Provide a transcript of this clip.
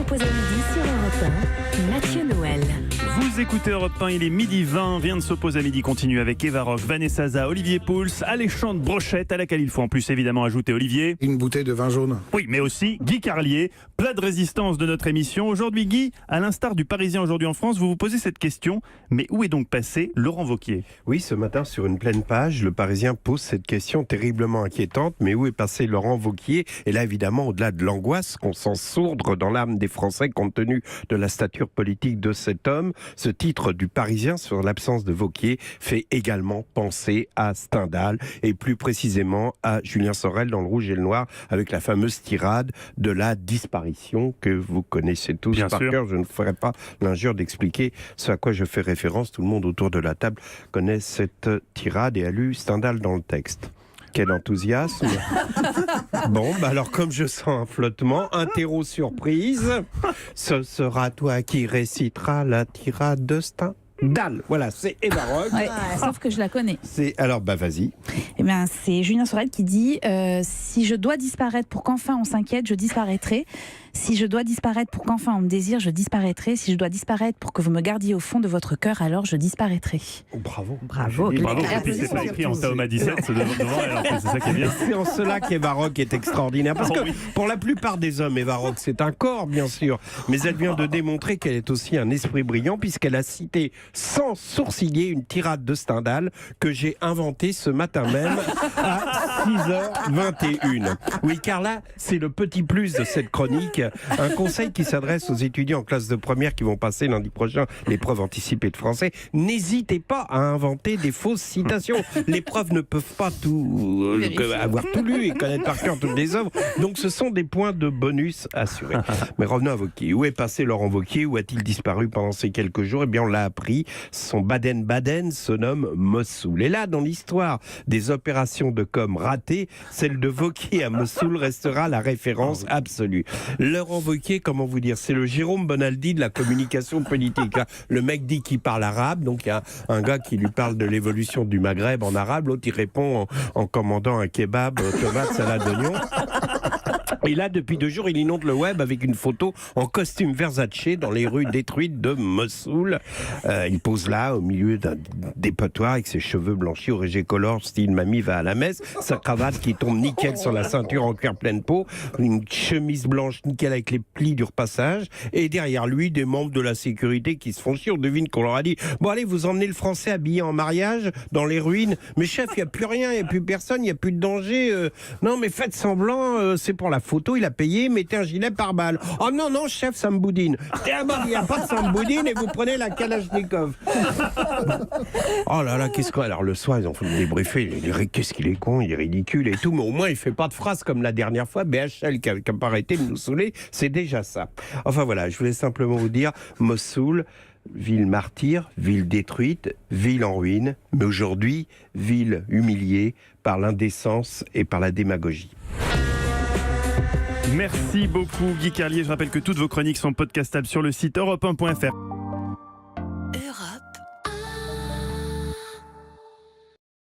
s'oppose à midi sur Europe 1, Mathieu Noël. Vous écoutez Europe 1, il est midi 20, Rien ne s'oppose à midi continue avec Eva Rock, Vanessa Za, Olivier Pouls, alléchante brochette à laquelle il faut en plus évidemment ajouter Olivier. Une bouteille de vin jaune. Oui, mais aussi Guy Carlier, plat de résistance de notre émission. Aujourd'hui Guy, à l'instar du Parisien aujourd'hui en France, vous vous posez cette question, mais où est donc passé Laurent Wauquiez ? Oui, ce matin sur une pleine page, le Parisien pose cette question terriblement inquiétante, mais où est passé Laurent Wauquiez ? Et là évidemment, au-delà de l'angoisse qu'on sent sourdre dans l'âme des Français compte tenu de la stature politique de cet homme, ce titre du Parisien sur l'absence de Wauquiez fait également penser à Stendhal et plus précisément à Julien Sorel dans Le Rouge et le Noir avec la fameuse tirade de la disparition que vous connaissez tous Bien par sûr. cœur. Je ne ferai pas l'injure d'expliquer ce à quoi je fais référence. Tout le monde autour de la table connaît cette tirade et a lu Stendhal dans le texte. Quel enthousiasme. Bon, alors comme je sens un flottement, interro surprise, ce sera toi qui récitera la tirade de Stendhal. Voilà, c'est Eva Rock. Ouais, sauf que je la connais. Alors, vas-y. Eh bien, c'est Julien Sorel qui dit si je dois disparaître pour qu'enfin on s'inquiète, je disparaîtrai. Si je dois disparaître pour qu'enfin on me désire, je disparaîtrai. Si je dois disparaître pour que vous me gardiez au fond de votre cœur, alors je disparaîtrai. Bravo. Bravo. Bravo, et puis c'est pas écrit en Taoma 17, c'est devant elle, en plus, c'est ça qui est bien. C'est en cela qu'Eva Rock est extraordinaire. Parce que Oh oui. pour la plupart des hommes, Eva Rock, c'est un corps, bien sûr. Mais elle vient de démontrer qu'elle est aussi un esprit brillant, puisqu'elle a cité sans sourciller une tirade de Stendhal que j'ai inventée ce matin même à 6h21. Oui, car là, c'est le petit plus de cette chronique. Un conseil qui s'adresse aux étudiants en classe de première qui vont passer lundi prochain l'épreuve anticipée de français. N'hésitez pas à inventer des fausses citations. Les profs ne peuvent pas avoir tout lu et connaître par cœur toutes les œuvres. Donc ce sont des points de bonus assurés. Mais revenons à Wauquiez. Où est passé Laurent Wauquiez ? Où a-t-il disparu pendant ces quelques jours ? Eh bien, on l'a appris. Son Baden-Baden se nomme Mossoul. Et là, dans l'histoire des opérations de com ratées, celle de Wauquiez à Mossoul restera la référence absolue. Laurent Wauquiez, comment vous dire, c'est le Jérôme Bonaldi de la communication politique. Le mec dit qu'il parle arabe, donc il y a un gars qui lui parle de l'évolution du Maghreb en arabe, l'autre il répond en commandant un kebab, tomate, salade, oignon. Et là, depuis 2 jours, il inonde le web avec une photo en costume Versace dans les rues détruites de Mossoul. Il pose là, au milieu d'un dépotoir, avec ses cheveux blanchis au régé color, style mamie va à la messe, sa cravate qui tombe nickel sur la ceinture en cuir pleine peau, une chemise blanche nickel avec les plis du repassage, et derrière lui, des membres de la sécurité qui se font chier. On devine qu'on leur a dit « Bon allez, vous emmenez le Français habillé en mariage dans les ruines. Mais chef, il n'y a plus rien, il n'y a plus personne, il n'y a plus de danger. Non, mais faites semblant, c'est pour la photo, il a payé, mettez un gilet pare-balles. Oh non, non, chef, ça me boudine. Il n'y a pas de ça me boudine et vous prenez la Kalachnikov. » Oh là là, qu'est-ce qu'on... Alors le soir, ils ont fait le débriefer. Qu'est-ce qu'il est con, il est ridicule et tout, mais au moins il fait pas de phrases comme la dernière fois. BHL qui n'a pas arrêté de nous saouler, c'est déjà ça. Enfin voilà, je voulais simplement vous dire, Mossoul, ville martyre, ville détruite, ville en ruine, mais aujourd'hui, ville humiliée par l'indécence et par la démagogie. Merci beaucoup Guy Carlier, je rappelle que toutes vos chroniques sont podcastables sur le site europe1.fr.